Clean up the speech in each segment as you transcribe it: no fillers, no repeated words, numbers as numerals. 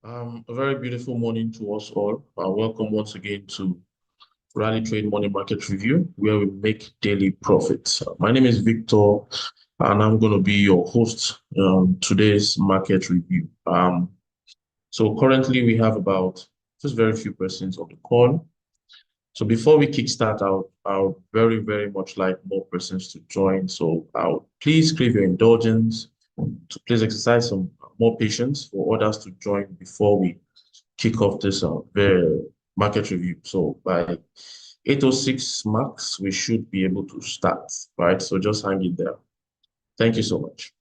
A very beautiful morning to us all. Welcome once again to Rally Trade Money Market Review, where we make daily profits. My name is Victor, and I'm going to be your host today's market review. So currently we have about just very few persons on the call. So before we kickstart, I'll very, very much like more persons to join. So I'll please crave your indulgence to please exercise some more patience for others to join before we kick off this very market review. So by 8:06 max, we should be able to start, right? So just hang in there. Thank you so much.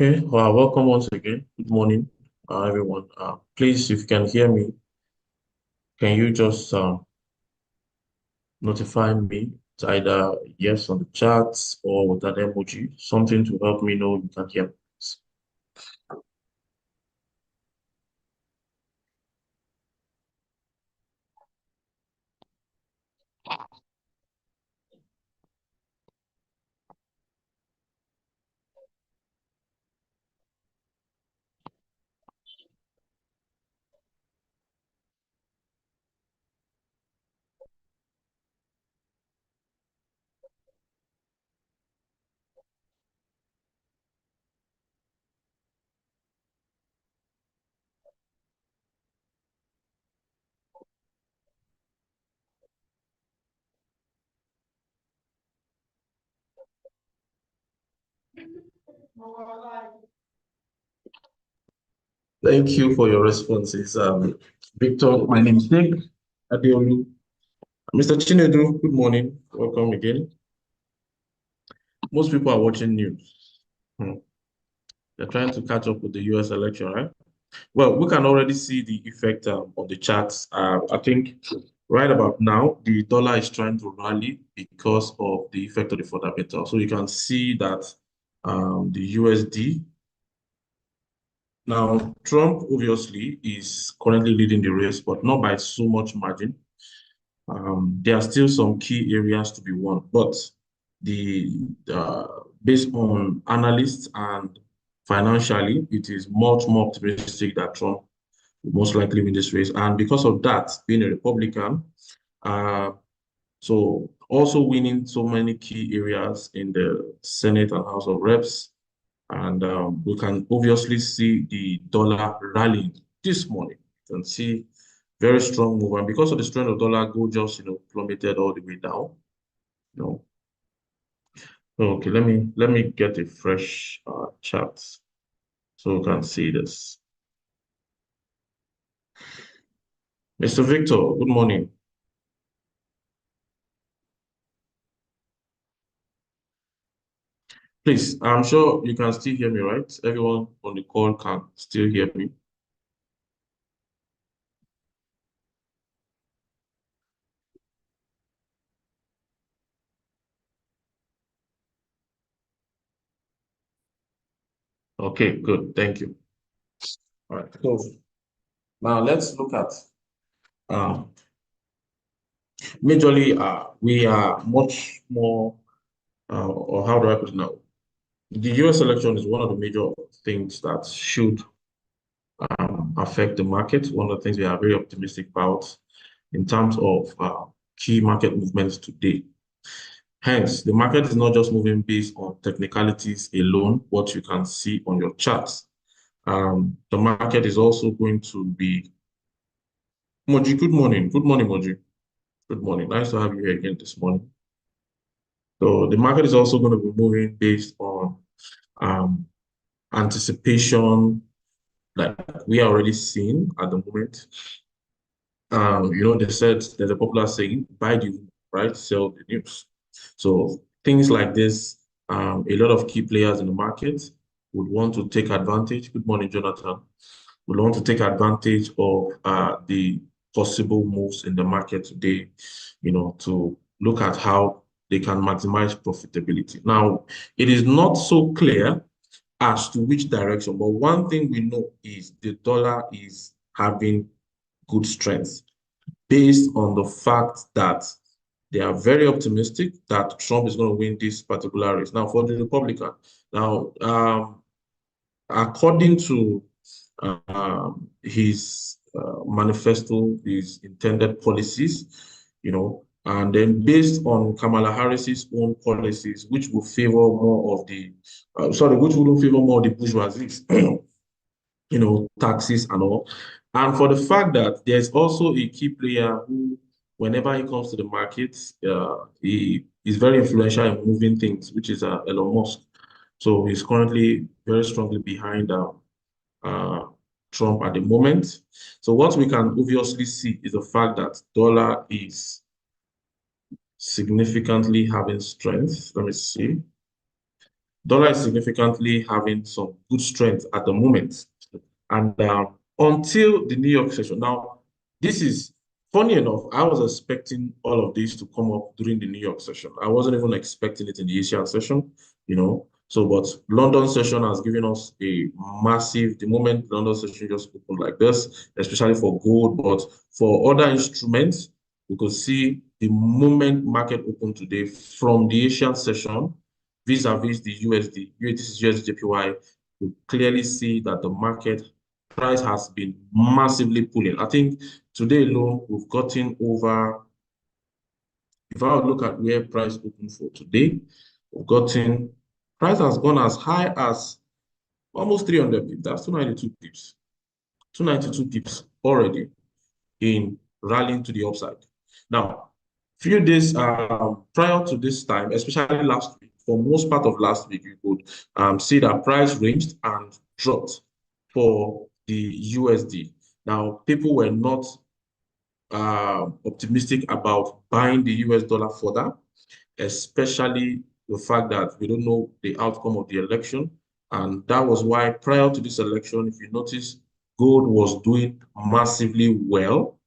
Okay, well, welcome once again. Good morning, everyone. Please, if you can hear me, can you just notify me? It's either yes on the chat or with an emoji, something to help me know you can hear me. Thank you for your responses. Victor, my name is Nick Adeolu. Mr. Chinedu, good morning. Welcome again. Most people are watching news. They're trying to catch up with the US election, right? Well, we can already see the effect of the charts. I think right about now, the dollar is trying to rally because of the effect of the fundamental. So you can see that the USD. Now, Trump obviously is currently leading the race, but not by so much margin. There are still some key areas to be won, but the based on analysts and financially, it is much more optimistic that Trump will most likely win this race. And because of that, being a Republican, uh, so also winning so many key areas in the Senate and House of Reps, and we can obviously see the dollar rallying this morning. You can see very strong move, and because of the strength of dollar, gold just plummeted all the way down. You know. Okay, let me get a fresh chart so we can see this. Mr. Victor, good morning. Please, I'm sure you can still hear me, right? Everyone on the call can still hear me. Okay, good. Thank you. All right. So now let's look at um, majorly we are much more or how do I put it now? The US election is one of the major things that should affect the market. One of the things we are very optimistic about in terms of key market movements today. Hence, the market is not just moving based on technicalities alone, what you can see on your charts. The market is also going to be. Moji, good morning. Good morning, Moji. Good morning. Nice to have you here again this morning. So the market is also going to be moving based on um, anticipation like we are already seeing at the moment. They said there's a popular saying, buy the right, sell the news. So things like this, a lot of key players in the market would want to take advantage. Good morning, Jonathan. Would want to take advantage of the possible moves in the market today, to look at how they can maximize profitability. Now, it is not so clear as to which direction, but one thing we know is the dollar is having good strength based on the fact that they are very optimistic that Trump is going to win this particular race. Now, for the Republican, now, according to his manifesto, his intended policies, and then based on Kamala Harris's own policies, which will favor more of the, which will favor more of the bourgeoisie, taxes and all. And for the fact that there's also a key player who, whenever he comes to the market, he is very influential in moving things, which is Elon Musk. So he's currently very strongly behind uh, Trump at the moment. So what we can obviously see is the fact that dollar is significantly having strength. Let me see. Dollar is significantly having some good strength at the moment. And until the New York session. Now, this is funny enough. I was expecting all of this to come up during the New York session. I wasn't even expecting it in the Asian session, So, but London session has given us a massive, the moment London session just opened like this, especially for gold, but for other instruments, we could see the moment market opened today from the Asian session vis-a-vis the USD. This is USDJPY. We clearly see that the market price has been massively pulling. I think today alone, we've gotten over, if I would look at where price opened for today, we've gotten, price has gone as high as almost 300 pips. That's 292 pips. 292 pips already in rallying to the upside. Now, few days prior to this time, especially last week, for most part of last week, you could see that price ranged and dropped for the USD. Now, people were not optimistic about buying the US dollar further, especially the fact that we don't know the outcome of the election. And that was why prior to this election, if you notice, gold was doing massively well.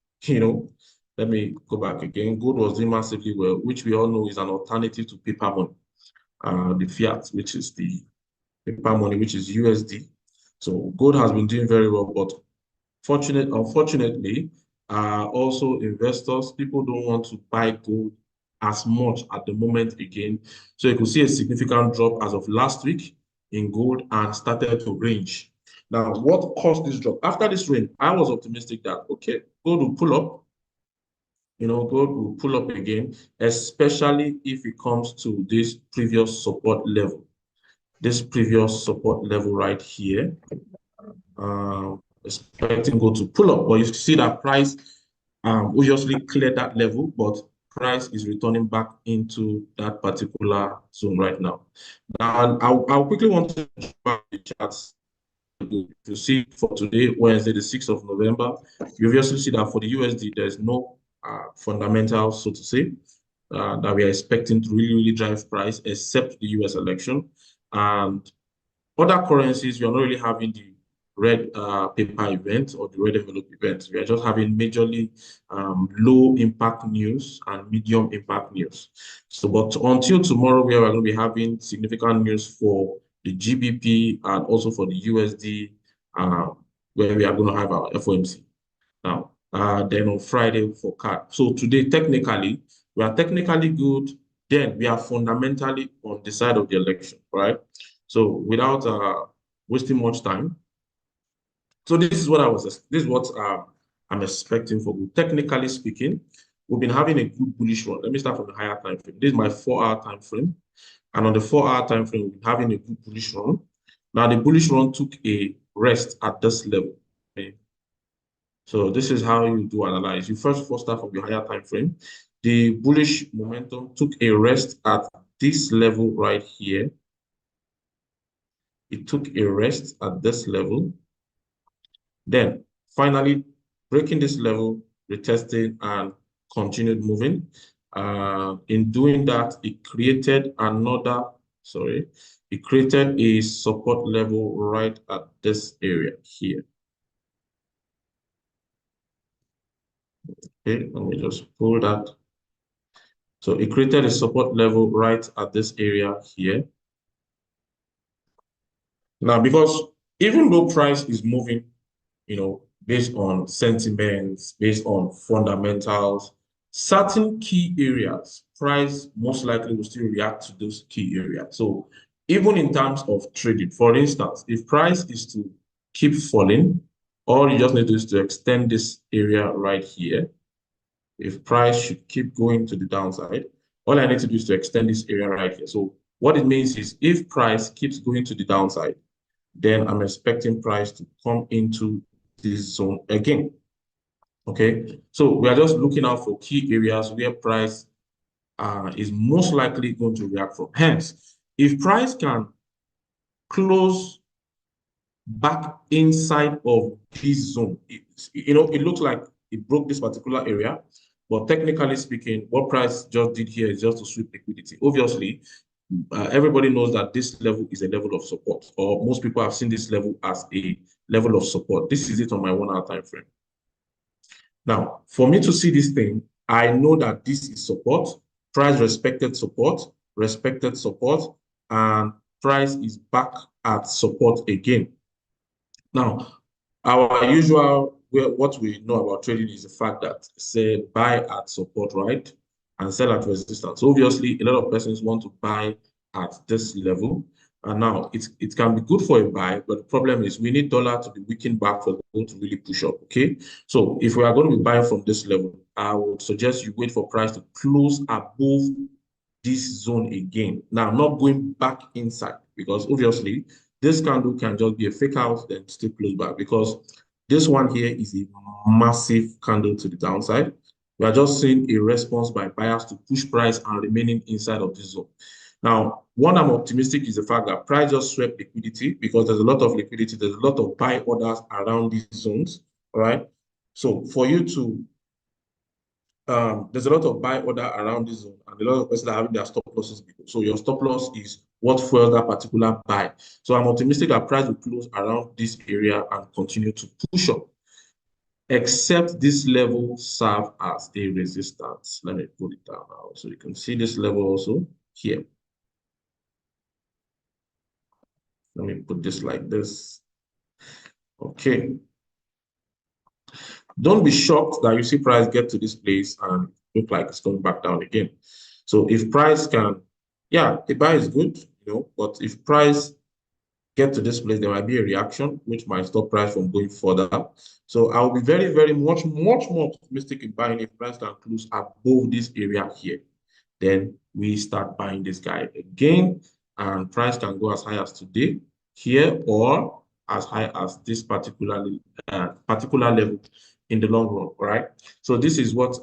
Let me go back again. Gold was doing massively well, which we all know is an alternative to paper money, the fiat, which is the paper money, which is USD. So gold has been doing very well, but unfortunately, also investors, people don't want to buy gold as much at the moment again. So you could see a significant drop as of last week in gold and started to range. Now, what caused this drop? After this range, I was optimistic that, okay, gold will pull up. Gold will pull up again, especially if it comes to this previous support level. This previous support level right here. Expecting gold to pull up, but you see that price obviously cleared that level, but price is returning back into that particular zone right now. Now, I'll quickly want to back the charts to see for today, Wednesday, the 6th of November. You obviously see that for the USD, there's no fundamentals, so to say, that we are expecting to really drive price, except the US election. And other currencies, we are not really having the red paper event or the red envelope event. We are just having majorly low impact news and medium impact news. So, but until tomorrow, we are going to be having significant news for the GBP and also for the USD, where we are going to have our FOMC. Now, then on Friday for CAD. So today, technically, we are technically good. Then we are fundamentally on the side of the election, right? So without wasting much time, so this is what I'm expecting for good. Technically speaking, we've been having a good bullish run. Let me start from the higher time frame. This is my 4-hour time frame, and on the 4-hour time frame, we've been having a good bullish run. Now the bullish run took a rest at this level. Okay? So this is how you do analyze. You first start from the higher time frame. The bullish momentum took a rest at this level right here. It took a rest at this level. Then finally breaking this level, retesting and continued moving. In doing that, it created it created a support level right at this area here. Okay, let me just pull that. So it created a support level right at this area here. Now, because even though price is moving, based on sentiments, based on fundamentals, certain key areas, price most likely will still react to those key areas. So even in terms of trading, for instance, if price is to keep falling, all you just need to do is to extend this area right here. If price should keep going to the downside, all I need to do is to extend this area right here. So what it means is if price keeps going to the downside, then I'm expecting price to come into this zone again. Okay, so we are just looking out for key areas where price is most likely going to react from. Hence, if price can close back inside of this zone, it looks like it broke this particular area, but technically speaking, what price just did here is just to sweep liquidity. Obviously, everybody knows that this level is a level of support, or most people have seen this level as a level of support. This is it on my 1-hour time frame. Now, for me to see this thing, I know that this is support, price respected support, and price is back at support again. Now, our usual, what we know about trading is the fact that say buy at support, right? And sell at resistance. So obviously, a lot of persons want to buy at this level. And now it can be good for a buy, but the problem is we need dollar to be weakened back for gold to really push up. Okay. So if we are going to be buying from this level, I would suggest you wait for price to close above this zone again. Now, not going back inside, because obviously this candle can just be a fake out, then still close back, because this one here is a massive candle to the downside. We are just seeing a response by buyers to push price and remaining inside of this zone. Now, one, I'm optimistic is the fact that price just swept liquidity because there's a lot of liquidity. There's a lot of buy orders around these zones. All right. So for you to there's a lot of buy order around this zone, and a lot of persons are having their stop losses below. So your stop loss is what fuels that particular buy. So I'm optimistic that price will close around this area and continue to push up, except this level serve as a resistance. Let me put it down now so you can see this level also here. Let me put this like this. Okay. Don't be shocked that you see price get to this place and look like it's going back down again. So if price can, yeah, the buy is good, but if price get to this place, there might be a reaction which might stop price from going further. So I'll be very, very much more optimistic in buying if price can close above this area here. Then we start buying this guy again, and price can go as high as today here or as high as this particular level in the long run. All right. So this is what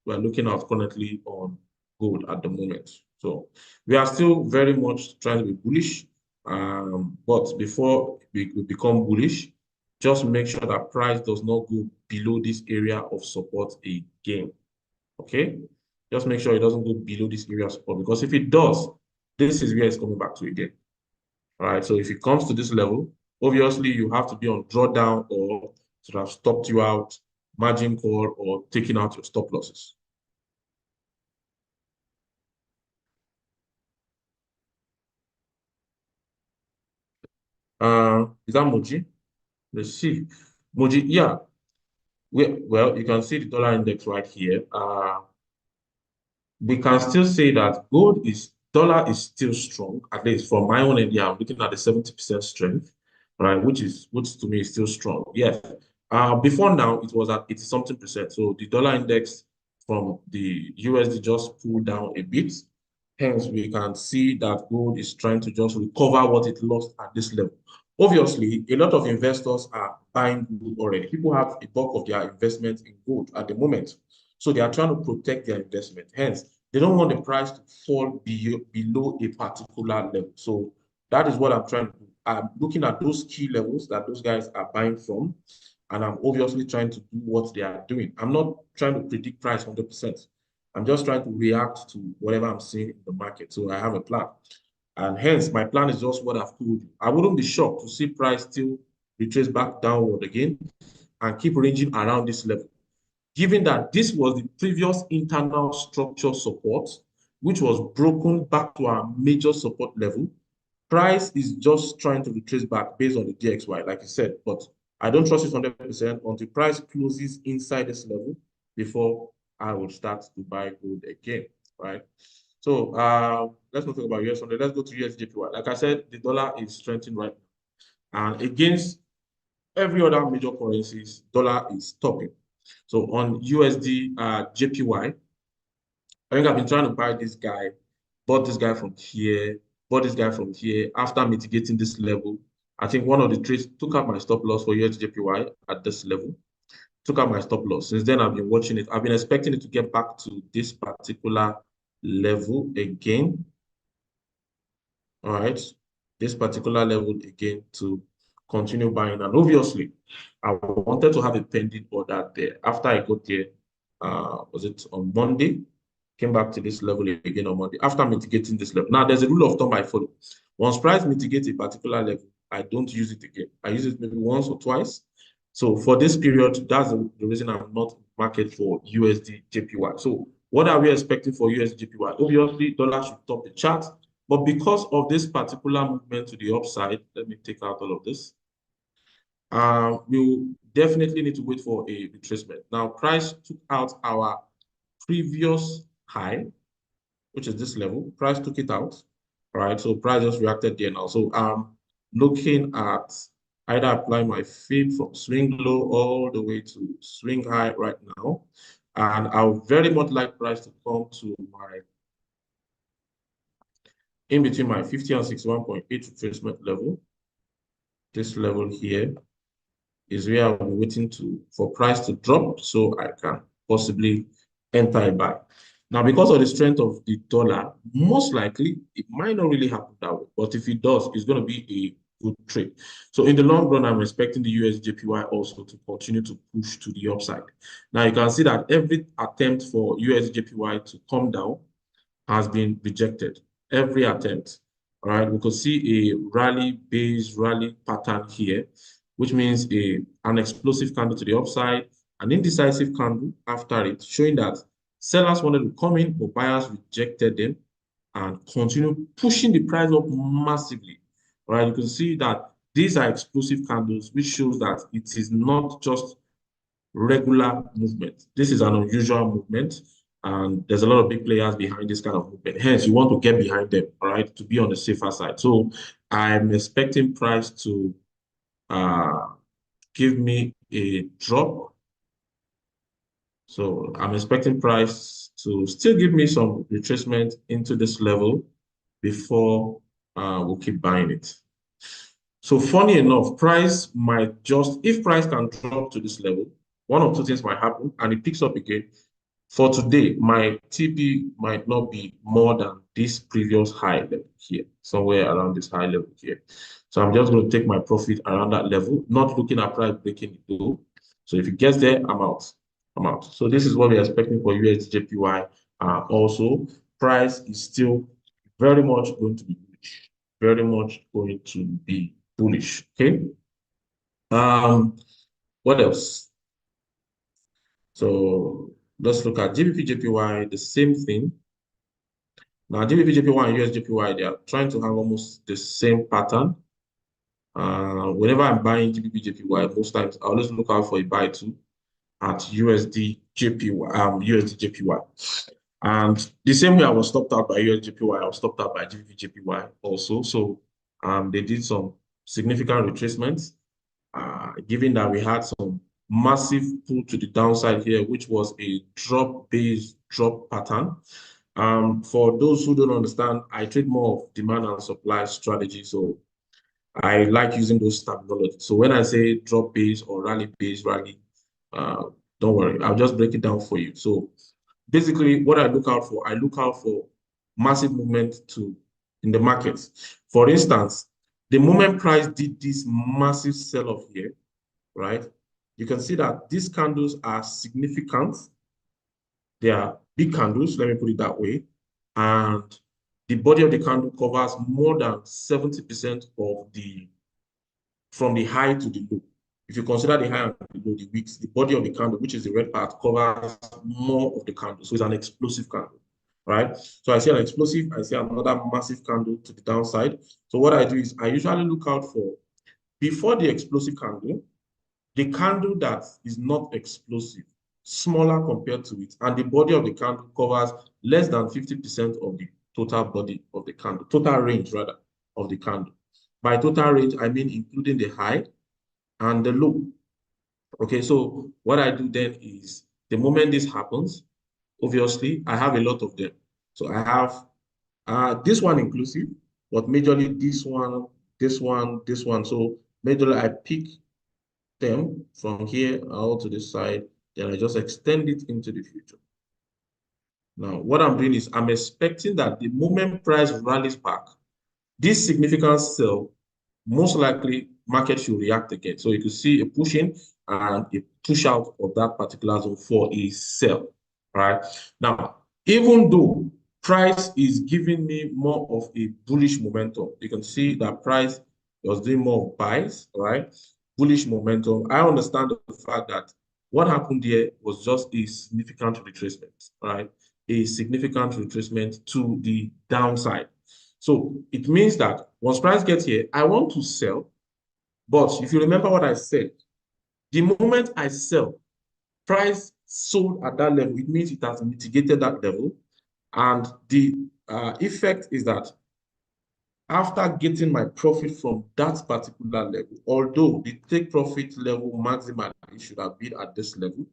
we're looking at currently on gold at the moment. So we are still very much trying to be bullish. But before we become bullish, just make sure that price does not go below this area of support again. Okay? Just make sure it doesn't go below this area of support, because if it does, this is where it's coming back to again. All right. So if it comes to this level, obviously you have to be on drawdown or sort of stopped you out, margin call, or taking out your stop losses. Is that Moji? Let's see. Moji, yeah. Well, you can see the dollar index right here. We can still say that dollar is still strong, at least from my own idea. I'm looking at the 70% strength, right? Which to me is still strong. Yes. Before now, it was at 80 something percent. So the dollar index from the USD just pulled down a bit. Hence, we can see that gold is trying to just recover what it lost at this level. Obviously, a lot of investors are buying gold already. People have a bulk of their investment in gold at the moment. So they are trying to protect their investment. Hence, they don't want the price to fall below a particular level. So that is what I'm trying to do. I'm looking at those key levels that those guys are buying from, and I'm obviously trying to do what they are doing. I'm not trying to predict price 100%. I'm just trying to react to whatever I'm seeing in the market. So I have a plan. And hence, my plan is just what I've told you. I wouldn't be shocked to see price still retrace back downward again and keep ranging around this level. Given that this was the previous internal structure support, which was broken back to our major support level, price is just trying to retrace back based on the DXY, like I said. But I don't trust it 100% until price closes inside this level before I would start to buy gold again, right? So let's not talk about US 100. Let's go to USJPY. Like I said, the dollar is strengthening right now. And against every other major currencies, dollar is topping. So on USD JPY, I think I've been trying to buy this guy, bought this guy from here, bought this guy from here. After mitigating this level, I think one of the trades took out my stop loss for USJPY at this level. Took out my stop loss. Since then, I've been watching it. I've been expecting it to get back to this particular level again. All right. This particular level again to continue buying. And obviously, I wanted to have a pending order there. After I got there, was it on Monday? Came back to this level again on Monday after mitigating this level. Now, there's a rule of thumb I follow. Once price mitigates a particular level, I don't use it again. I use it maybe once or twice. So for this period, that's the reason I'm not market for USD JPY. So what are we expecting for USD JPY? Obviously, dollar should top the chart. But because of this particular movement to the upside, let me take out all of this. We'll definitely need to wait for a retracement. Now, price took out our previous high, which is this level. Price took it out, right? So price just reacted there now. So I'm looking at either apply my fib from swing low all the way to swing high right now. And I would very much like price to come to my in between my 50 and 61.8 retracement level. This level here is where I'm waiting for price to drop so I can possibly enter a buy. Now, because of the strength of the dollar, most likely it might not really happen that way. But if it does, it's going to be a good trade. So in the long run, I'm expecting the USJPY also to continue to push to the upside. Now you can see that every attempt for USJPY to come down has been rejected. Every attempt. All right, we could see a rally-based rally pattern here, which means an explosive candle to the upside, an indecisive candle after it, showing that sellers wanted to come in, but buyers rejected them and continue pushing the price up massively. All right, you can see that these are explosive candles, which shows that it is not just regular movement. This is an unusual movement, and there's a lot of big players behind this kind of movement. Hence, you want to get behind them, all right, to be on the safer side. So I'm expecting price to uh, give me a drop. So I'm expecting price to still give me some retracement into this level before we'll keep buying it. So funny enough, price might just, if price can drop to this level, one of two things might happen and it picks up again. For today, my TP might not be more than this previous high level here, somewhere around this high level here. So I'm just going to take my profit around that level, not looking at price breaking it low. So if it gets there, I'm out. I'm out. So this is what we're expecting for USDJPY. Also, price is still very much going to be bullish. Very much going to be bullish. Okay. What else? So let's look at GBP/JPY, the same thing. Now, GBP/JPY and USJPY, they are trying to have almost the same pattern. Whenever I'm buying GBP/JPY, most times I always look out for a buy too at USD/JPY. And the same way I was stopped out by USJPY, I was stopped out by GBP/JPY also. So they did some significant retracements, given that we had some massive pull to the downside here, which was a drop-based drop pattern. For those who don't understand, I trade more of demand and supply strategy. So I like using those terminology. So when I say drop-based or rally-based rally, don't worry, I'll just break it down for you. So basically, what I look out for massive movement in the markets. For instance, the moment price did this massive sell-off here, right? You can see that these candles are significant. They are big candles, let me put it that way. And the body of the candle covers more than 70% of from the high to the low. If you consider the high and the low, the wicks, the body of the candle, which is the red part, covers more of the candle. So it's an explosive candle, right? So I see an explosive, I see another massive candle to the downside. So what I do is I usually look out for, before the explosive candle, the candle that is not explosive, smaller compared to it, and the body of the candle covers less than 50% of the total body of the candle, total range rather, of the candle. By total range, I mean including the high and the low. Okay, so what I do then is, the moment this happens, obviously, I have a lot of them. So I have this one inclusive, but majorly this one, this one, this one. So majorly I pick them from here out to this side, then I just extend it into the future. Now, what I'm doing is I'm expecting that the moment price rallies back, this significant sell, most likely market should react again. So you can see a push in and a push out of that particular zone for a sell, right? Now, even though price is giving me more of a bullish momentum, you can see that price was doing more buys, right? Bullish momentum. I understand the fact that what happened here was just a significant retracement, right? A significant retracement to the downside. So it means that once price gets here, I want to sell. But if you remember what I said, the moment I sell, price sold at that level, it means it has mitigated that level. And the effect is that after getting my profit from that particular level, although the take profit level maximally should have been at this level,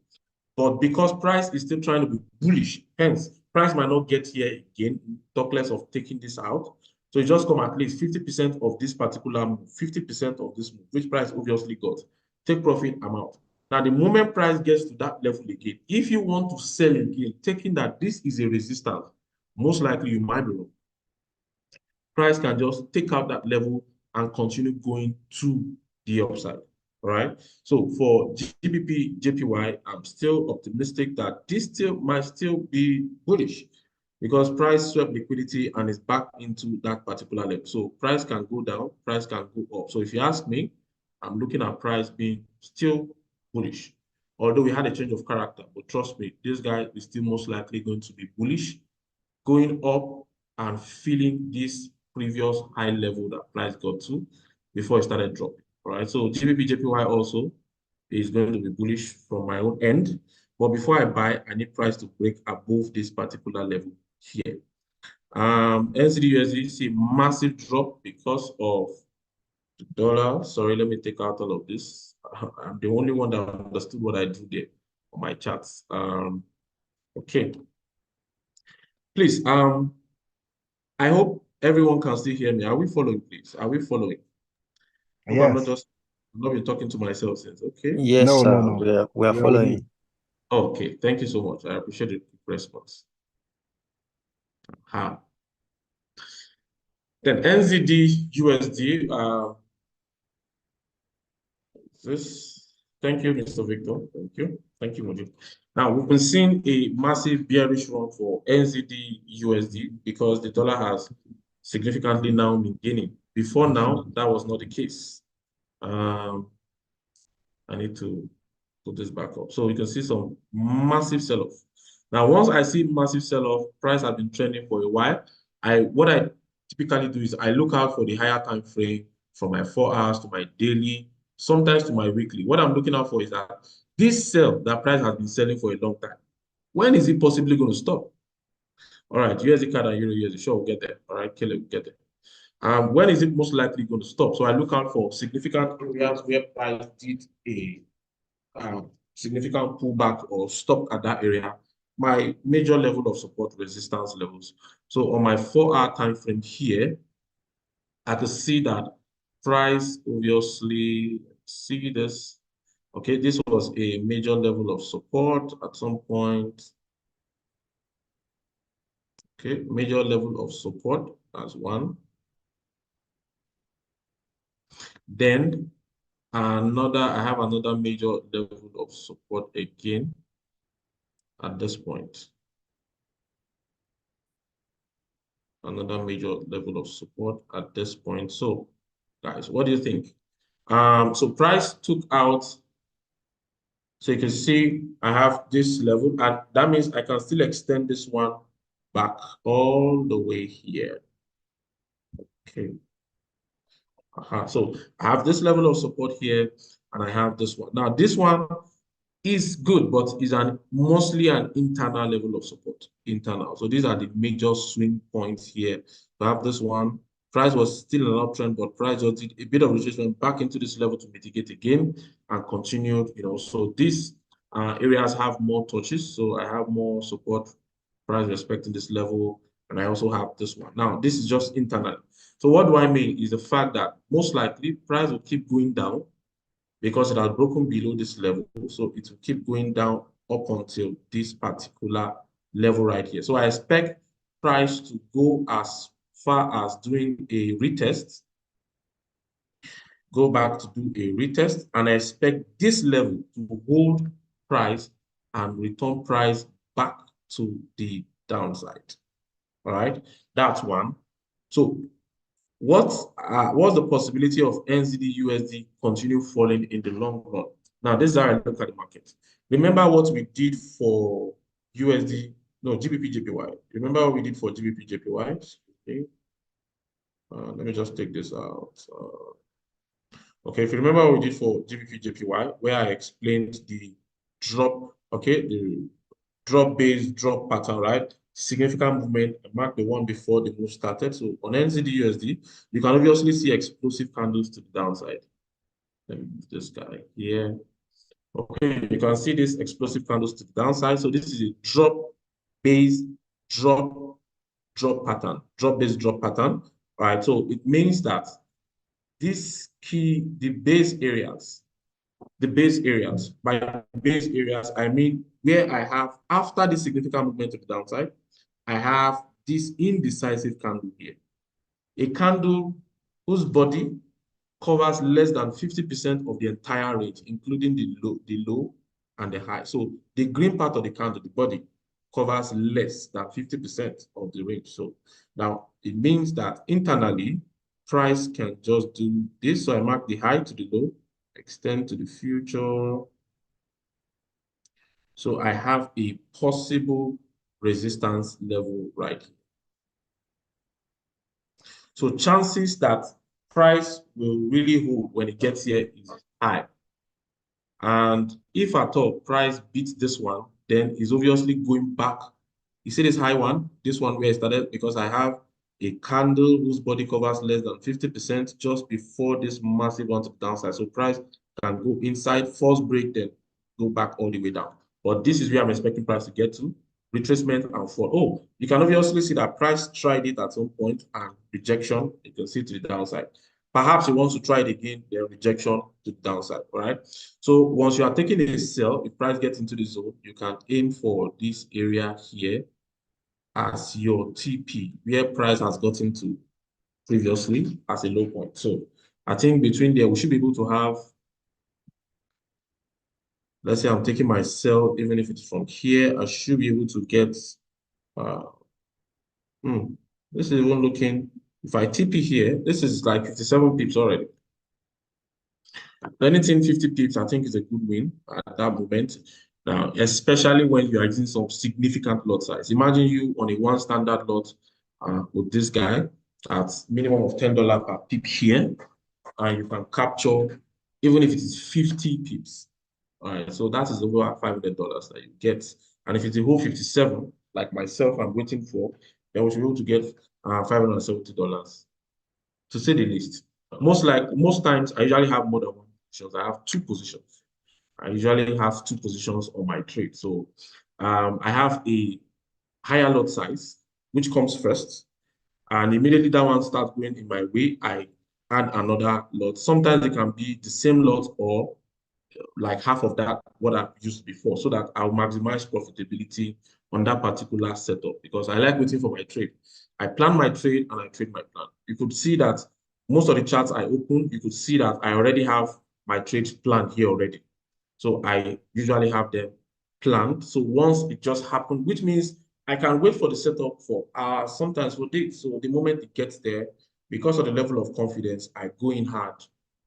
but because price is still trying to be bullish, hence price might not get here again, talk less of taking this out. So it just come at least 50% of this particular move, 50% of this move, which price obviously got. Take profit, I'm out. Now, the moment price gets to that level again, if you want to sell again, taking that this is a resistance, most likely you might be wrong. Price can just take out that level and continue going to the upside. All right. So for GBP, JPY, I'm still optimistic that this still might still be bullish because price swept liquidity and is back into that particular level. So price can go down, price can go up. So if you ask me, I'm looking at price being still bullish. Although we had a change of character, but trust me, this guy is still most likely going to be bullish, going up and filling this previous high level that price got to before it started dropping. All right, so GBP JPY also is going to be bullish from my own end. But before I buy, I need price to break above this particular level here. NZD USD see massive drop because of the dollar. Sorry, let me take out all of this. I'm the only one that understood what I do there on my charts. Okay. Please, I hope everyone can still hear me. Are we following, please? Are we following? Hope I'm not Yes. just not been talking to myself since. Okay. Yes, No, no, sir. no. We are We are with you. following. Okay. Thank you so much. I appreciate the quick response. Then NZD USD. Thank you, Mr. Victor. Thank you. Thank you, Mojo. Now, we've been seeing a massive bearish run for NZD USD because the dollar has significantly now been gaining. Before now, that was not the case. I need to put this back up. So you can see some massive sell-off. Now, once I see massive sell-off, price has been trending for a while. What I typically do is I look out for the higher time frame from my 4 hours to my daily, sometimes to my weekly. What I'm looking out for is that this sell that price has been selling for a long time. When is it possibly going to stop? All right, USD CAD and Euro USD, sure, we'll get there. All right, Kelly, we'll get there. When is it most likely going to stop? So I look out for significant areas where price did a significant pullback or stop at that area. My major level of support resistance levels. So on my 4-hour time frame here, I can see that price obviously see this. Okay, this was a major level of support at some point. Okay, major level of support as one. Then I have another major level of support again at this point. Another major level of support at this point. So, guys, what do you think? So price took out. So you can see I have this level, and that means I can still extend this one back all the way here. Okay. So I have this level of support here, and I have this one. Now, this one is good, but is mostly an internal level of support. Internal. So these are the major swing points here. To have this one, price was still an uptrend, but price just did a bit of retracement back into this level to mitigate again and continued. So these areas have more touches. So I have more support price respecting this level, and I also have this one. Now, this is just internal. So what do I mean is the fact that most likely price will keep going down because it has broken below this level. So it will keep going down up until this particular level right here. So I expect price to go as far as doing a retest, go back to do a retest, and I expect this level to hold price and return price back to the downside. All right, that's one. So what's the possibility of NZD USD continue falling in the long run? Now, this is how I look at the market. Remember what we did for GBP JPY. Remember what we did for GBP JPY? Okay. Let me just take this out. Okay, if you remember what we did for GBP JPY, where I explained the drop, okay, the drop-based drop pattern, right? Significant movement, mark the one before the move started. So on NZD USD, you can obviously see explosive candles to the downside. Let me move this guy here. Okay, you can see these explosive candles to the downside. So this is a drop-based drop pattern, drop-based drop pattern. All right, so it means that the base areas the base areas. By base areas, I mean where I have, after the significant movement to the downside, I have this indecisive candle here. A candle whose body covers less than 50% of the entire range, including the low and the high. So the green part of the candle, the body, covers less than 50% of the range. So now it means that internally, price can just do this. So I mark the high to the low, extend to the future. So I have a possible resistance level right here. So chances that price will really hold when it gets here is high. And if at all price beats this one, then it's obviously going back. You see this high one, this one where I started, because I have a candle whose body covers less than 50% just before this massive one to the downside. So price can go inside, false break, then go back all the way down. But this is where I'm expecting price to get to, retracement and fall. Oh, you can obviously see that price tried it at some point and rejection, you can see to the downside. Perhaps you want to try it again, then rejection to the downside, all right? So once you are taking a sell, if price gets into the zone, you can aim for this area here as your TP, where price has gotten to previously as a low point. So I think between there, we should be able to have, let's say I'm taking my sell, even if it's from here, I should be able to get, this is even looking, if I TP here, this is like 57 pips already. Anything 50 pips, I think is a good win at that moment. Now, especially when you are using some significant lot size. Imagine you on a one standard lot with this guy at minimum of $10 per pip here, and you can capture, even if it is 50 pips. All right, so that is over $500 that you get. And if it's a whole 57, like myself, I'm waiting for, then we should be able to get $570, to say the least. Most times, I usually have more than one positions. I have two positions. I usually have two positions on my trade. So I have a higher lot size, which comes first. And immediately that one starts going in my way, I add another lot. Sometimes it can be the same lot or like half of that what I've used before, so that I'll maximize profitability on that particular setup, because I like waiting for my trade. I plan my trade and I trade my plan. You could see that most of the charts I open, you could see that I already have my trades planned here already. So I usually have them planned. So once it just happened, which means I can wait for the setup for hours, sometimes for days. So the moment it gets there, because of the level of confidence, I go in hard,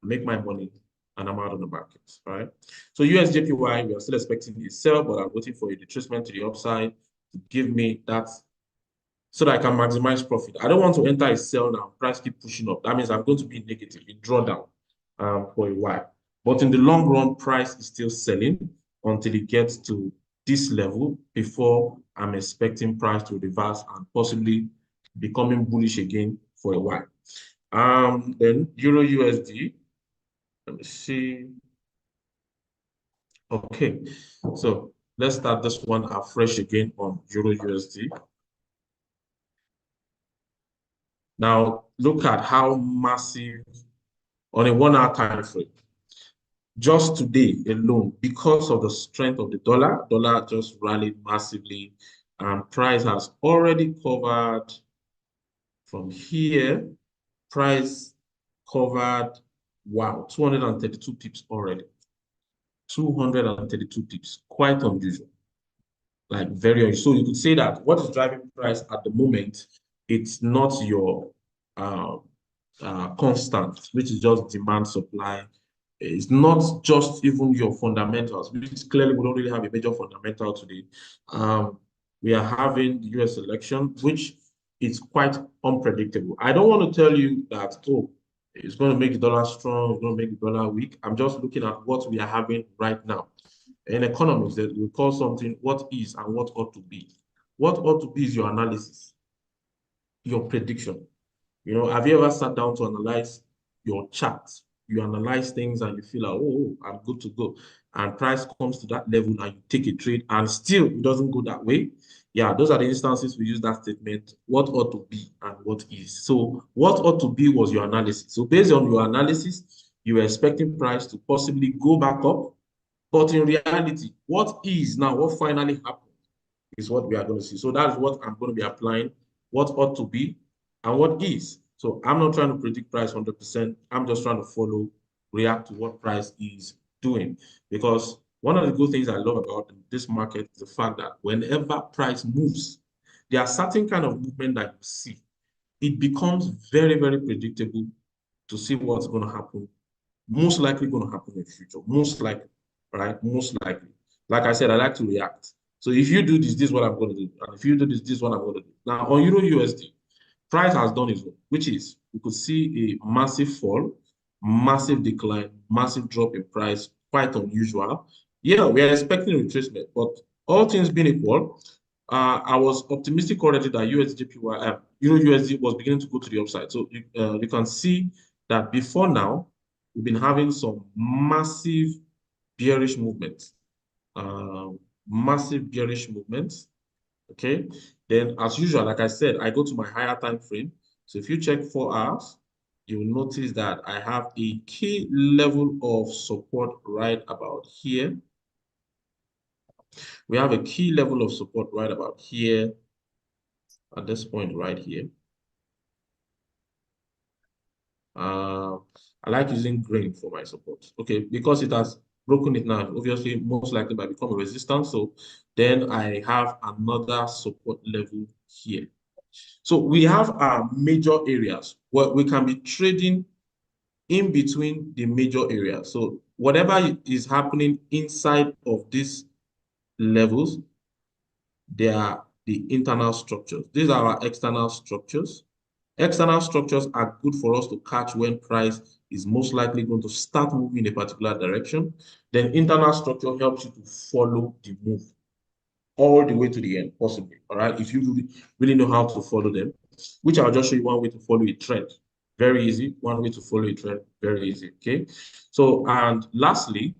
make my money, and I'm out on the market, right? So USJPY, we are still expecting a sell, but I'm waiting for a retracement to the upside to give me that so that I can maximize profit. I don't want to enter a sell now, price keep pushing up. That means I'm going to be negative in drawdown for a while. But in the long run, price is still selling until it gets to this level before I'm expecting price to reverse and possibly becoming bullish again for a while. Then Euro USD. Let me see. Okay, so let's start this one afresh again on Euro USD. Now look at how massive on a 1 hour time frame. Just today alone, because of the strength of the dollar just rallied massively, and price has already covered from here. Price covered, wow, 232 pips already. 232 pips, quite unusual. Like very unusual. So you could say that what is driving price at the moment, it's not your constant, which is just demand supply. It's not just even your fundamentals, which clearly we don't really have a major fundamental today. We are having the US election, which is quite unpredictable. I don't want to tell you that, oh, it's going to make the dollar strong, it's going to make the dollar weak. I'm just looking at what we are having right now. In economics, that we call something what is and what ought to be. What ought to be is your analysis, your prediction. You know, have you ever sat down to analyze your chart? You analyze things and you feel like, oh, I'm good to go. And price comes to that level and you take a trade and still it doesn't go that way. Yeah, those are the instances we use that statement, what ought to be and what is. So what ought to be was your analysis. So based on your analysis, You were expecting price to possibly go back up, but in reality, what is now, what finally happened is what we are going to see. So that's what I'm going to be applying, what ought to be and what is. So I'm not trying to predict price 100%. I'm just trying to follow, react to what price is doing. Because one of the good things I love about this market is the fact that whenever price moves, there are certain kind of movement that you see. It becomes very, very predictable to see what's going to happen. Most likely going to happen in the future. Most likely, right? Most likely. Like I said, I like to react. So if you do this, this is what I'm going to do. And if you do this, this is what I'm going to do. Now on Euro USD, price has done its own, which is we could see a massive fall, massive decline, massive drop in price, quite unusual. Yeah, we are expecting a retracement, but all things being equal, I was optimistic already that USDJPY, Euro USD was beginning to go to the upside. So you can see that before now, we've been having some massive bearish movements, uh, massive bearish movements. Okay, then as usual, like I said, I go to my higher time frame. So if you check 4 hours, you will notice that I have a key level of support right about here. We have a key level of support right about here at this point right here. I like using green for my support. Okay, because it has broken it now, obviously, most likely might become a resistance. So then I have another support level here. So we have our major areas where we can be trading in between the major areas. So whatever is happening inside of these levels, they are the internal structures. These are our external structures. External structures are good for us to catch when price is most likely going to start moving in a particular direction. Then internal structure helps you to follow the move all the way to the end, possibly. All right, if you really know how to follow them, which I'll just show you one way to follow a trend. Very easy. One way to follow a trend. Very easy. Okay. So, and lastly,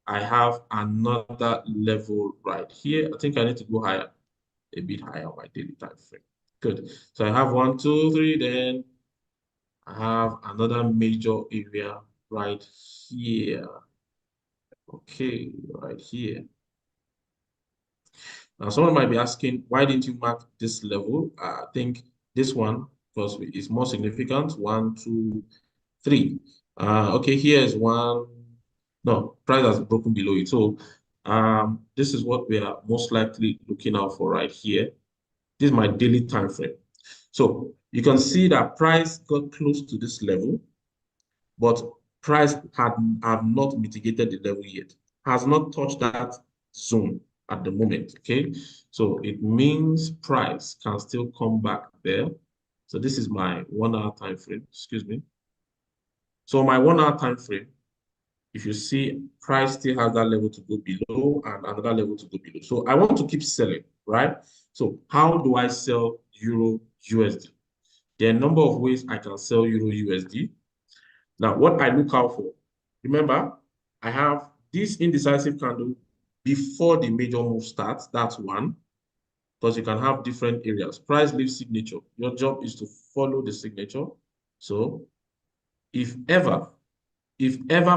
I have another level right here. I think I need to go higher, a bit higher on my daily time frame. Good. So I have 1, 2, 3. Then I have another major area right here. Okay, right here. Now, someone might be asking, why didn't you mark this level? I think this one, because it's more significant. 1, 2, 3. Okay, here is one. No, price has broken below it. So this is what we are most likely looking out for right here. This is my daily time frame. So you can see that price got close to this level, but price have not mitigated the level yet, has not touched that zone at the moment. Okay, so it means price can still come back there. So this is my 1 hour time frame. Excuse me. So my 1 hour time frame, if you see, price still has that level to go below and another level to go below. So I want to keep selling, right? So how do I sell Euro USD? There are a number of ways I can sell Euro USD. Now, what I look out for, remember, I have this indecisive candle before the major move starts. That's one, because you can have different areas. Price leaves signature. Your job is to follow the signature. So if ever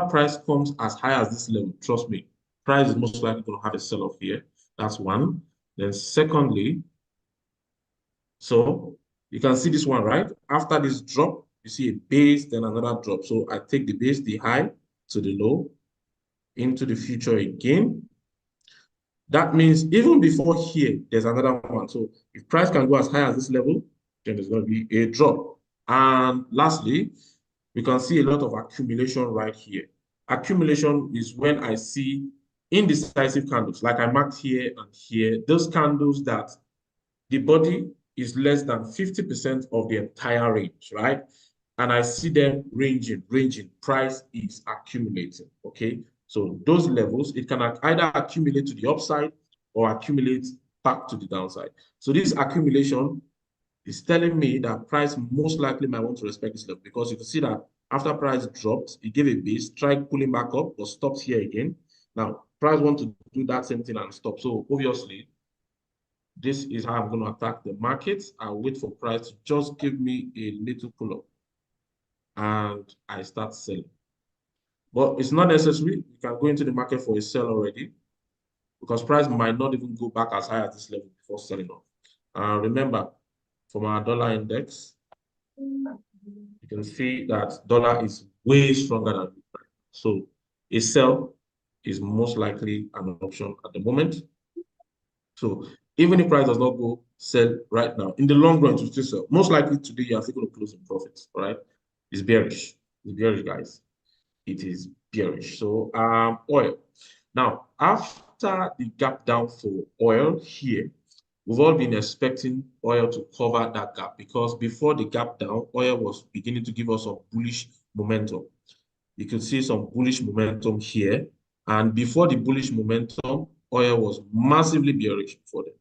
price comes as high as this level, trust me, price is most likely going to have a sell-off here. That's one. Then secondly, so you can see this one, right? After this drop, you see a base, then another drop. So I take the base, the high to the low, into the future again. That means even before here, there's another one. So if price can go as high as this level, then there's going to be a drop. And lastly, we can see a lot of accumulation right here. Accumulation is when I see indecisive candles, like I marked here and here, those candles that the body is less than 50% of the entire range, right? And I see them ranging, price is accumulating, okay? So those levels, it can either accumulate to the upside or accumulate back to the downside. So this accumulation is telling me that price most likely might want to respect this level, because you can see that after price dropped, it gave a base, tried pulling back up, but stopped here again. Now, price want to do that same thing and stop. So obviously, this is how I'm going to attack the market. I'll wait for price to just give me a little pull up and I start selling. But it's not necessary. You can go into the market for a sell already because price might not even go back as high as this level before selling off. Remember, from our dollar index, you can see that dollar is way stronger than Bitcoin. So a sell is most likely an option at the moment. So even if price does not go sell right now, in the long run, to still sell. Most likely today, you are still going to close in profits, all right? It's bearish. It's bearish, guys. It is bearish. So oil. Now, after the gap down for oil here, we've all been expecting oil to cover that gap because before the gap down, oil was beginning to give us some bullish momentum. You can see some bullish momentum here. And before the bullish momentum, oil was massively bearish before then.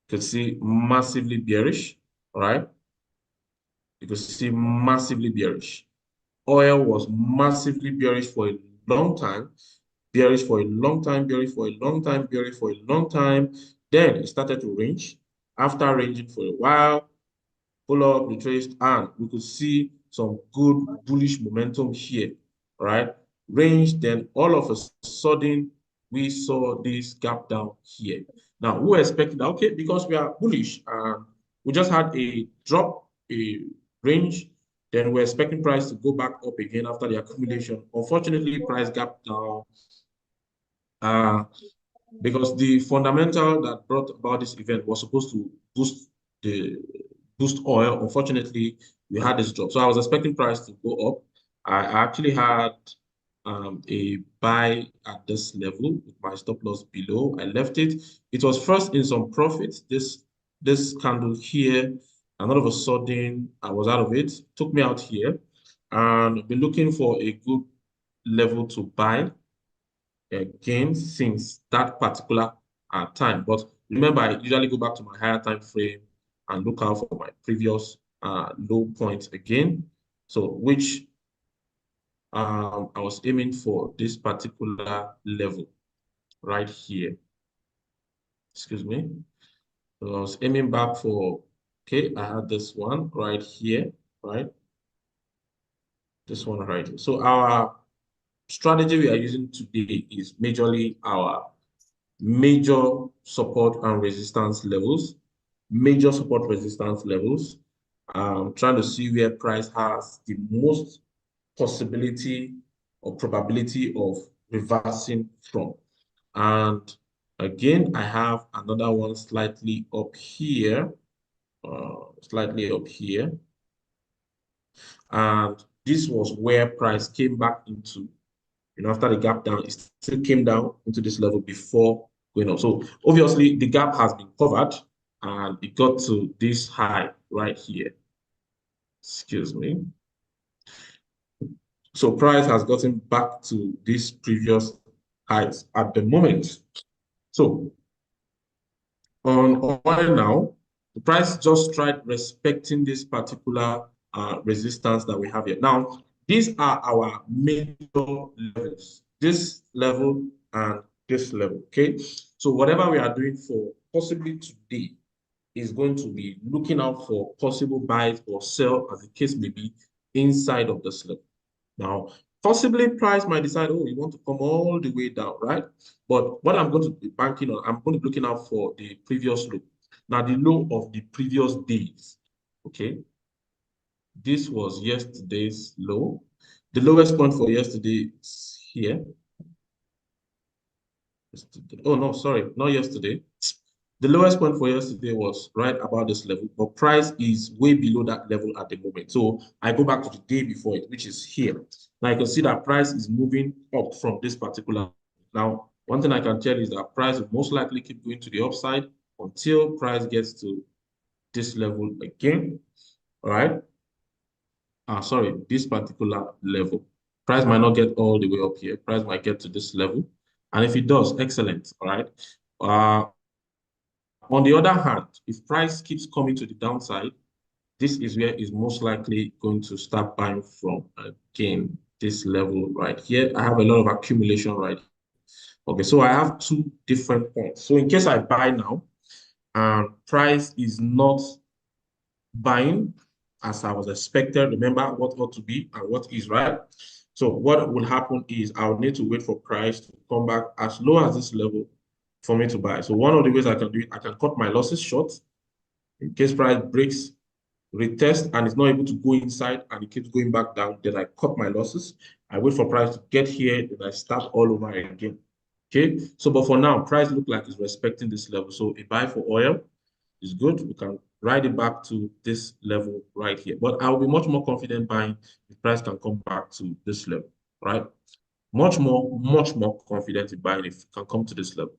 You can see massively bearish, all right? You can see massively bearish. Oil was massively bearish for a long time, bearish for a long time, bearish for a long time, bearish for a long time. Then it started to range. After ranging for a while, pull up, retraced, and we could see some good bullish momentum here, right? Range, then all of a sudden, we saw this gap down here. Now, we were expecting that, okay, because we are bullish, we just had a drop, a range, then we're expecting price to go back up again after the accumulation. Unfortunately, price gap down because the fundamental that brought about this event was supposed to the boost oil. Unfortunately, we had this drop. So I was expecting price to go up. I actually had a buy at this level with my stop loss below. I left it. It was first in some profits. This candle here, and all of a sudden I was out of it. Took me out here, and been looking for a good level to buy again since that particular time. But remember, I usually go back to my higher time frame and look out for my previous low point again. So which I was aiming for this particular level right here. Excuse me. So I was aiming back for, okay, I had this one right here, right? This one right here. So our strategy we are using today is majorly our major support and resistance levels, major support resistance levels. Trying to see where price has the most possibility or probability of reversing from. And again, I have another one slightly up here, slightly up here. And this was where price came back into, after the gap down, it still came down into this level before going up. So obviously the gap has been covered and it got to this high right here. Excuse me. So price has gotten back to these previous heights at the moment. So on oil now, the price just tried respecting this particular resistance that we have here. Now, these are our major levels, this level and this level, okay? So whatever we are doing for possibly today is going to be looking out for possible buys or sell, as the case may be, inside of this level. Now, possibly price might decide, oh, you want to come all the way down, right? But what I'm going to be banking on, I'm going to be looking out for the previous low. Now, the low of the previous days, okay? This was yesterday's low. The lowest point for yesterday is here. Oh, no, sorry, not yesterday. The lowest point for yesterday was right about this level, but price is way below that level at the moment. So I go back to the day before it, which is here. Now you can see that price is moving up from this particular. Now, one thing I can tell is that price will most likely keep going to the upside until price gets to this level again. All right. Sorry, this particular level. Price might not get all the way up here. Price might get to this level. And if it does, excellent. All right. On the other hand, if price keeps coming to the downside, this is where it's most likely going to start buying from again, this level right here. I have a lot of accumulation right here. Okay, so I have two different points. So in case I buy now and price is not buying, as I was expected. Remember what ought to be and what is, right? So what will happen is I'll need to wait for price to come back as low as this level for me to buy. So one of the ways I can do it, I can cut my losses short in case price breaks, retest, and it's not able to go inside and it keeps going back down. Then I cut my losses. I wait for price to get here, then I start all over again. Okay. So, but for now, price look like it's respecting this level. So a buy for oil is good. We can ride it back to this level right here. But I'll be much more confident buying if price can come back to this level, right? Much more confident in buying if it can come to this level.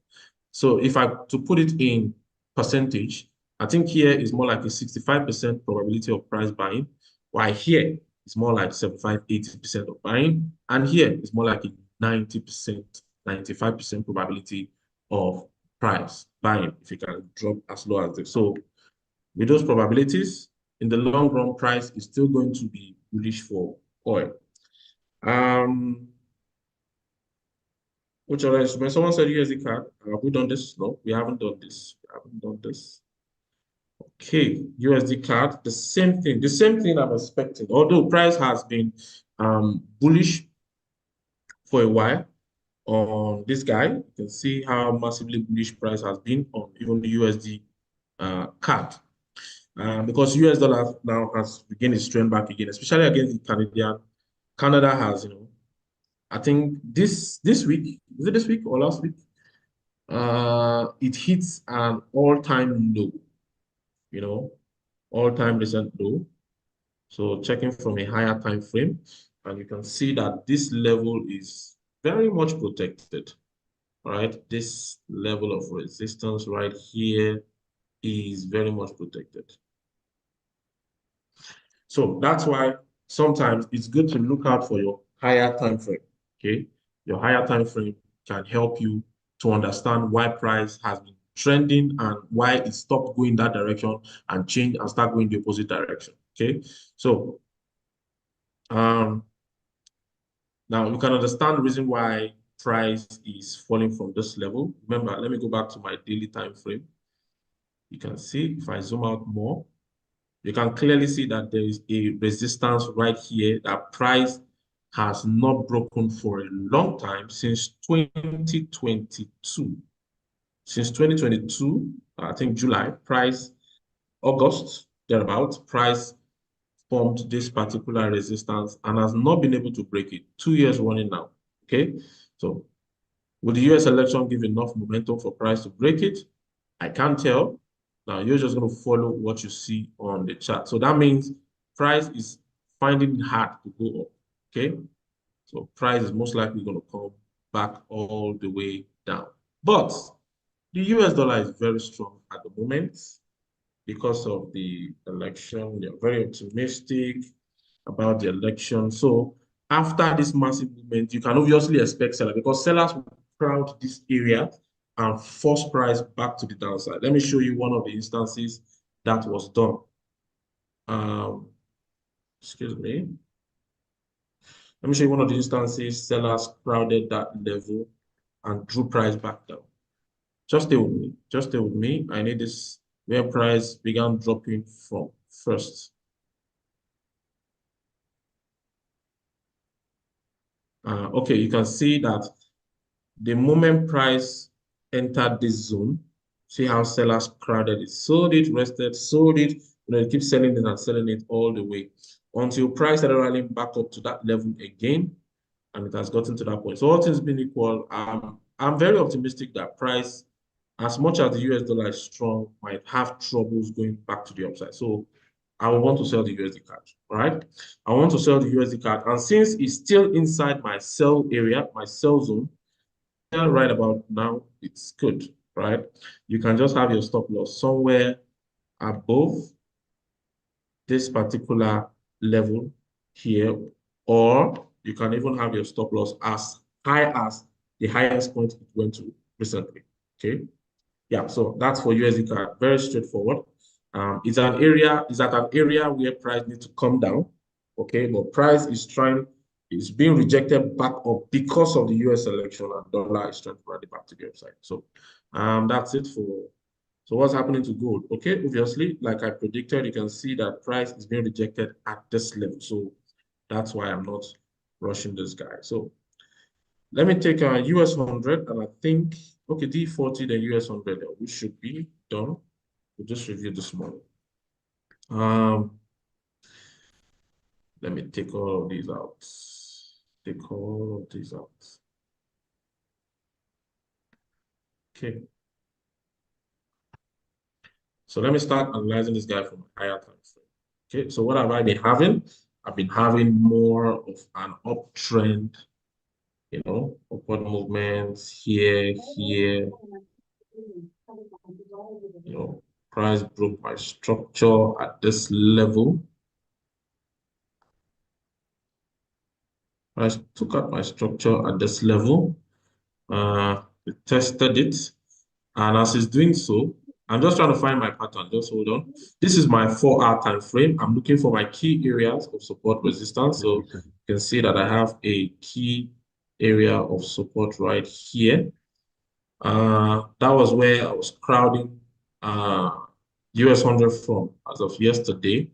So if I to put it in percentage, I think here is more like a 65% probability of price buying, while here is more like 75, 80% of buying, and here is more like a 90%, 95% probability of price buying if it can drop as low as this. So with those probabilities, in the long run, price is still going to be bullish for oil. Which other instrument? Someone said USD card. Have we done this? No, we haven't done this. We haven't done this. Okay, USD card, the same thing I'm expecting. Although price has been bullish for a while on this guy, you can see how massively bullish price has been on even the USD card. Because US dollar now has regained its strength back again, especially against the Canadian. Canada has, I think this week, is it this week or last week? It hits an all-time low, all-time recent low. So checking from a higher time frame, and you can see that this level is very much protected. All right, this level of resistance right here is very much protected. So that's why sometimes it's good to look out for your higher time frame. Okay, your higher time frame can help you to understand why price has been trending and why it stopped going that direction and change and start going the opposite direction. Okay, so now you can understand the reason why price is falling from this level. Remember, let me go back to my daily time frame. You can see if I zoom out more, you can clearly see that there is a resistance right here that price has not broken for a long time since 2022. Since 2022, I think July, price, August, thereabouts, price formed this particular resistance and has not been able to break it. 2 years running now, okay? So will the US election give enough momentum for price to break it? I can't tell. Now you're just going to follow what you see on the chart. So that means price is finding it hard to go up, okay? So price is most likely going to come back all the way down. But the US dollar is very strong at the moment because of the election. They're very optimistic about the election. So after this massive movement, you can obviously expect sellers because sellers will crowd this area and force price back to the downside. Let me show you one of the instances that was done. Excuse me. Let me show you one of the instances sellers crowded that level and drew price back down. Just stay with me. Just stay with me. I need this where price began dropping from first. Okay, you can see that the moment price entered this zone, see how sellers crowded it, sold it, rested, sold it, it keeps selling it and selling it all the way until price started rallying back up to that level again, and it has gotten to that point. So all things being equal, I'm very optimistic that price, as much as the US dollar is strong, might have troubles going back to the upside. So I will want to sell the USD card, all right? I want to sell the USD card, and since it's still inside my sell area, my sell zone, right about now, it's good, right? You can just have your stop loss somewhere above this particular level here, or you can even have your stop loss as high as the highest point it went to recently, okay? Yeah, so that's for USD card, very straightforward. It's at an area where price needs to come down, okay? But price is being rejected back up because of the US election, and dollar is trying to run it back to the upside. So that's it for So what's happening to gold? Okay, obviously, like I predicted, you can see that price is being rejected at this level. So that's why I'm not rushing this guy. So let me take a US 100, and I think, okay, D40, then US 100, we should be done. We'll just review this morning. Let me take all of these out. Take all of these out. Okay. So let me start analyzing this guy from a higher time frame. Okay, so what have I been having? I've been having more of an uptrend, upward movements here, here. Price broke my structure at this level. Price took out my structure at this level. It tested it. And as it's doing so, I'm just trying to find my pattern. Just hold on. This is my 4-hour time frame. I'm looking for my key areas of support resistance. So you can see that I have a key area of support right here. That was where I was crowding US 100 from as of yesterday.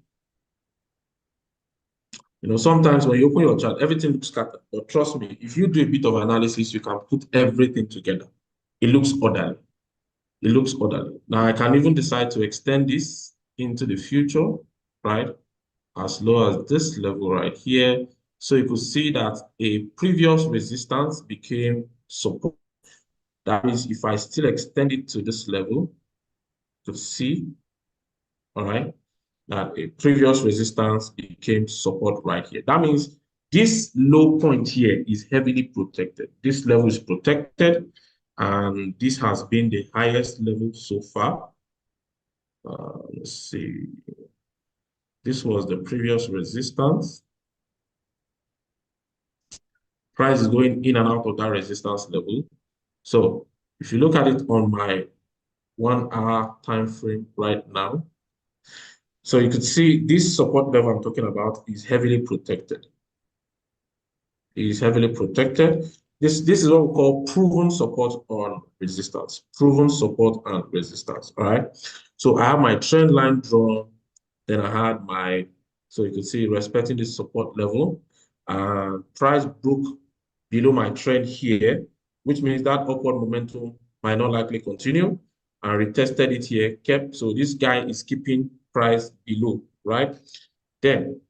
Sometimes when you open your chart, everything looks scattered. But trust me, if you do a bit of analysis, you can put everything together. It looks orderly. It looks orderly. Now I can even decide to extend this into the future, right? As low as this level right here. So you could see that a previous resistance became support. That means if I still extend it to this level, to see, all right, that a previous resistance became support right here. That means this low point here is heavily protected. This level is protected, and this has been the highest level so far. Let's see. This was the previous resistance. Price is going in and out of that resistance level. So if you look at it on my 1-hour time frame right now, so you could see this support level I'm talking about is heavily protected. It is heavily protected. This is what we call proven support on resistance. Proven support and resistance. All right. So I have my trend line drawn. Then I had my, so you can see respecting this support level. Price broke below my trend here, which means that upward momentum might not likely continue, and retested it here, kept. So this guy is keeping price below, right? Then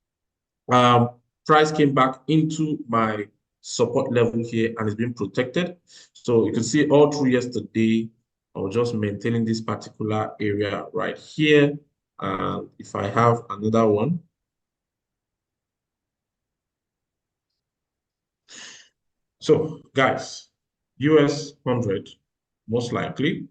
price came back into my support level here and it's been protected. So you can see all through yesterday, I was just maintaining this particular area right here. And if I have another one, so guys, US 100 most likely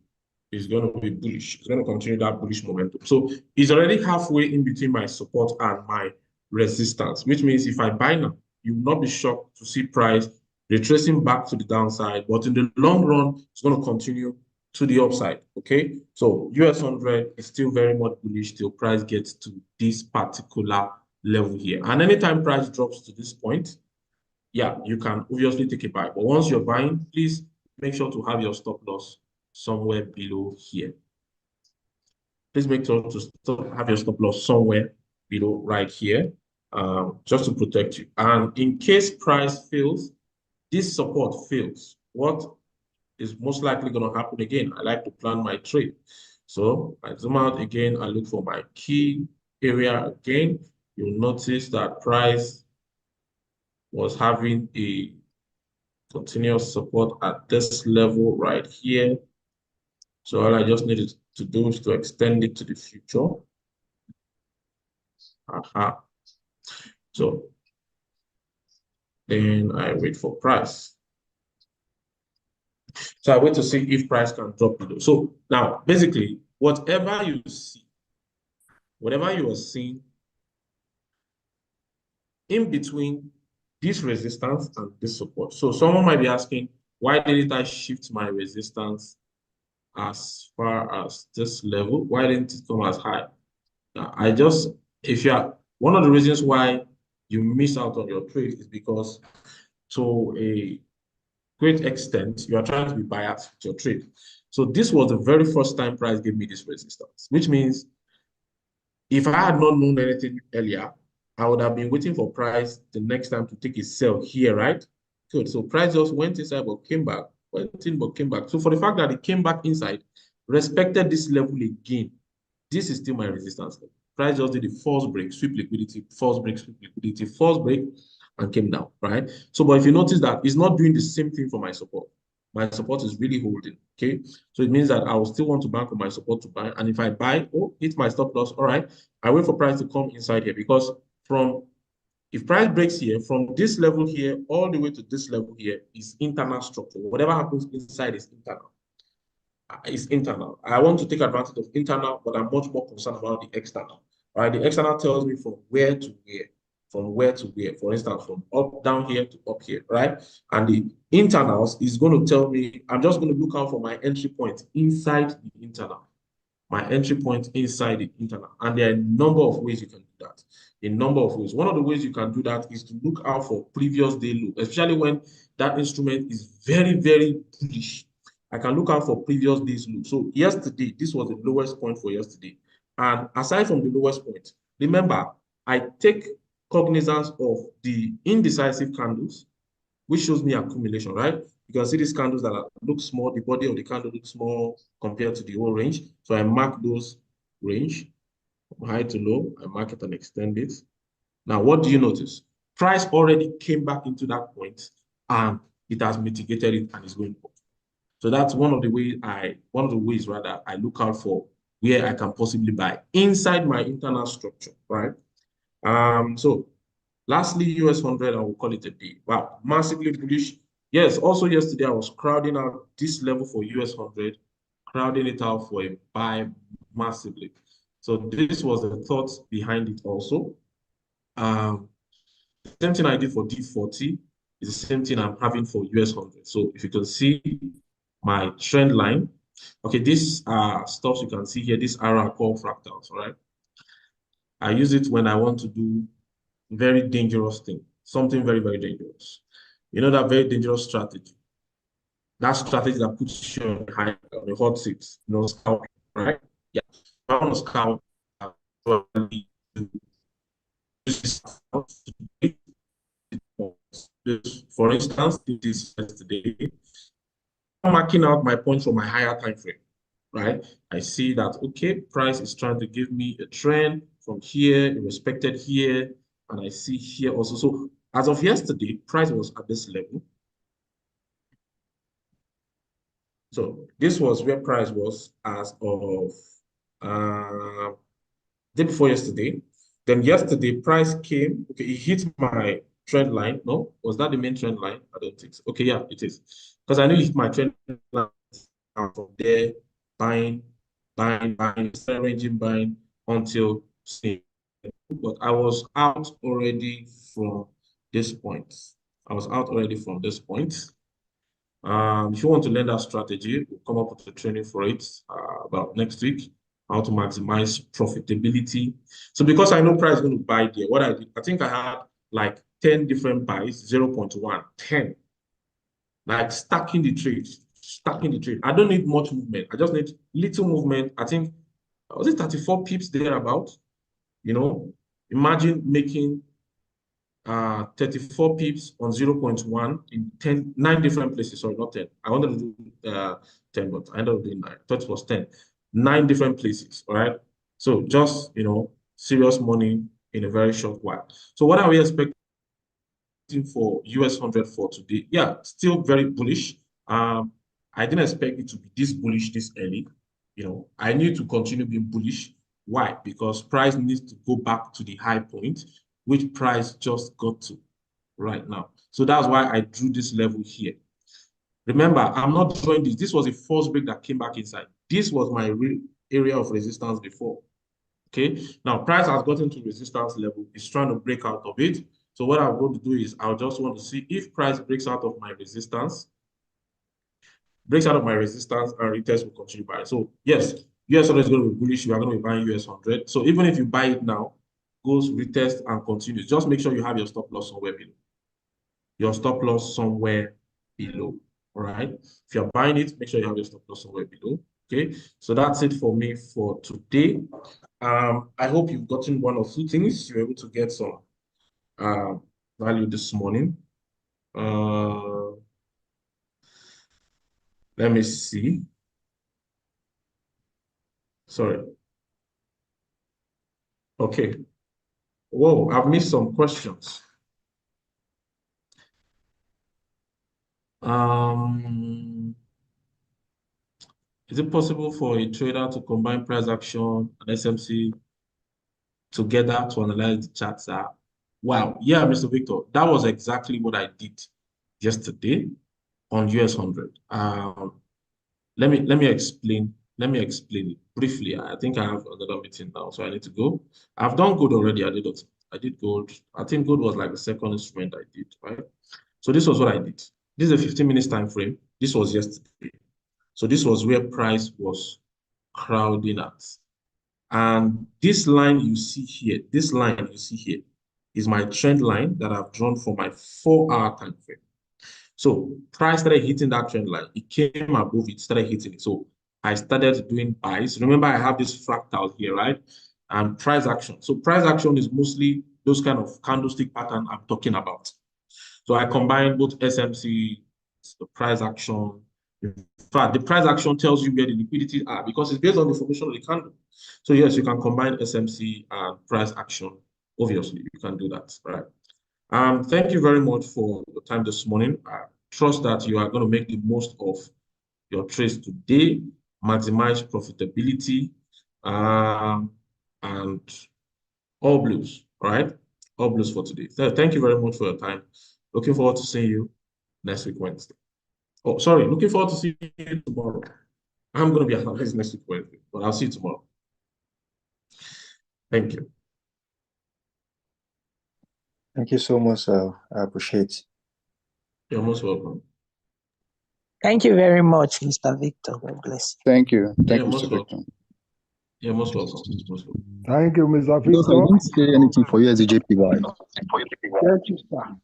is going to be bullish. It's going to continue that bullish momentum. So it's already halfway in between my support and my resistance, which means if I buy now, you will not be shocked to see price retracing back to the downside. But in the long run, it's going to continue to the upside. Okay. So US 100 is still very much bullish till price gets to this particular level here. And anytime price drops to this point, yeah, you can obviously take a buy. But once you're buying, please make sure to have your stop loss somewhere below here. Please make sure to have your stop loss somewhere below right here, just to protect you. And in case price fails, this support fails, what is most likely going to happen again? I like to plan my trade. So I zoom out again, I look for my key area again. You'll notice that price was having a continuous support at this level right here. So all I just needed to do is to extend it to the future. Aha. So then I wait for price. So I wait to see if price can drop below. So now, basically, whatever you see, whatever you are seeing in between this resistance and this support. So someone might be asking, why didn't I shift my resistance as far as this level? Why didn't it come as high? If you are, one of the reasons why you miss out on your trade is because to a great extent, you are trying to be biased with your trade. So this was the very first time price gave me this resistance, which means if I had not known anything earlier, I would have been waiting for price the next time to take a sell here, right? Good. So price just went inside but came back, went in but came back. So for the fact that it came back inside, respected this level again, this is still my resistance level. Price just did a false break, sweep liquidity, false break, sweep liquidity, false break, and came down, right? So, but if you notice that it's not doing the same thing for my support. My support is really holding, okay? So it means that I will still want to bank on my support to buy. And if I buy, oh, hit my stop loss, all right, I wait for price to come inside here because from if price breaks here, from this level here all the way to this level here is internal structure. Whatever happens inside is internal. It's internal. I want to take advantage of internal, but I'm much more concerned about the external. All right, the external tells me from where to where, from where to where. For instance, from up down here to up here, right? And the internals is going to tell me I'm just going to look out for my entry point inside the internal. My entry point inside the internal. And there are a number of ways you can do that. A number of ways. One of the ways you can do that is to look out for previous day low, especially when that instrument is very, very bullish. I can look out for previous day's low. So yesterday, this was the lowest point for yesterday. And aside from the lowest point, remember, I take cognizance of the indecisive candles, which shows me accumulation, right? You can see these candles that look small, the body of the candle looks small compared to the whole range. So I mark those range, from high to low, I mark it and extend it. Now, what do you notice? Price already came back into that point and it has mitigated it and is going up. So that's one of the ways rather I look out for where I can possibly buy inside my internal structure, right? So lastly, US 100, I will call it a day. Wow, massively bullish. Yes, also yesterday I was crowding out this level for US 100, crowding it out for a buy massively. So this was the thought behind it also. Same thing I did for D40 is the same thing I'm having for US 100. So if you can see my trend line, okay, this stuff you can see here, this arrow are called fractals, all right? I use it when I want to do very dangerous thing, something very, very dangerous. You know that very dangerous strategy. That strategy that puts you on the hot seat, you know, scalping, right? Yeah. I want to scalp. For instance, this is yesterday. I'm marking out my points for my higher time frame, right? I see that, okay, price is trying to give me a trend from here, it respected here, and I see here also. So as of yesterday, price was at this level. So this was where price was as of day before yesterday. Then yesterday, price came, okay, it hit my trend line. No, was that the main trend line? I don't think so. Okay, yeah, it is. Because I knew it hit my trend line from there, buying, ranging buying until see. But I was out already from this point. I was out already from this point. If you want to learn that strategy, we'll come up with a training for it about next week, how to maximize profitability. So because I know price is going to buy there, what I did, I think I had like 10 different buys, 0.1, 10, like stacking the trade, stacking the trade. I don't need much movement. I just need little movement. I think, was it 34 pips thereabout? You know, imagine making 34 pips on 0.1 in 9 different places. Sorry, not 10. I wanted to do 10, but I ended up doing 9. I thought it was 10. 9 different places, all right? So just, you know, serious money in a very short while. So what are we expecting for US 100 for today? Yeah, still very bullish. I didn't expect it to be this bullish this early. You know, I need to continue being bullish. Why? Because price needs to go back to the high point, which price just got to right now. So that's why I drew this level here. Remember, I'm not drawing this. This was a false break that came back inside. This was my real area of resistance before. Okay, now price has gotten to resistance level. It's trying to break out of it. So what I'm going to do is I'll just want to see if price breaks out of my resistance, and retest will continue buying. So yes, US 100 is going to be bullish. We are going to be buying US 100. So even if you buy it now, goes retest and continues. Just make sure you have your stop loss somewhere below. Your stop loss somewhere below. All right. If you're buying it, make sure you have your stop loss somewhere below. Okay. So that's it for me for today. I hope you've gotten one or two things. You're able to get some value this morning. Let me see. Sorry. Okay. Whoa, I've missed some questions. Is it possible for a trader to combine price action and SMC together to analyze the charts? Wow. Yeah, Mr. Victor, that was exactly what I did yesterday on US 100. Let me explain. Let me explain it briefly. I think I have another meeting now, so I need to go. I've done gold already. I did gold. I think gold was like the second instrument I did, right? So this was what I did. This is a 15 minutes time frame. This was yesterday. So this was where price was crowding at. And this line you see here, is my trend line that I've drawn for my 4-hour time frame. So price started hitting that trend line. It came above it, started hitting it. So I started doing buys. Remember, I have this fractal here, right? And price action. So price action is mostly those kind of candlestick pattern I'm talking about. So I combine both SMC, the price action. In fact, the price action tells you where the liquidity are because it's based on the formation of the candle. So yes, you can combine SMC and price action. Obviously, you can do that, right? Thank you very much for your time this morning. I trust that you are going to make the most of your trades today, maximize profitability, and all blues, all right? All blues for today. Thank you very much for your time. Looking forward to seeing you next week, Wednesday. Oh, sorry, looking forward to seeing you tomorrow. I'm going to be analyzing next week, Wednesday, but I'll see you tomorrow. Thank you. Thank you so much, sir. I appreciate. You're most welcome. Thank you very much, Mr. Victor. God bless. Thank you. Thank You're you, most Mr. Victor. welcome. You're most welcome. Most welcome. Thank you, Mr. Because I Victor. didn't say anything for you as a JPY. Thank you, sir.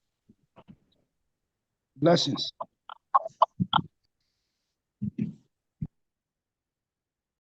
Blessings.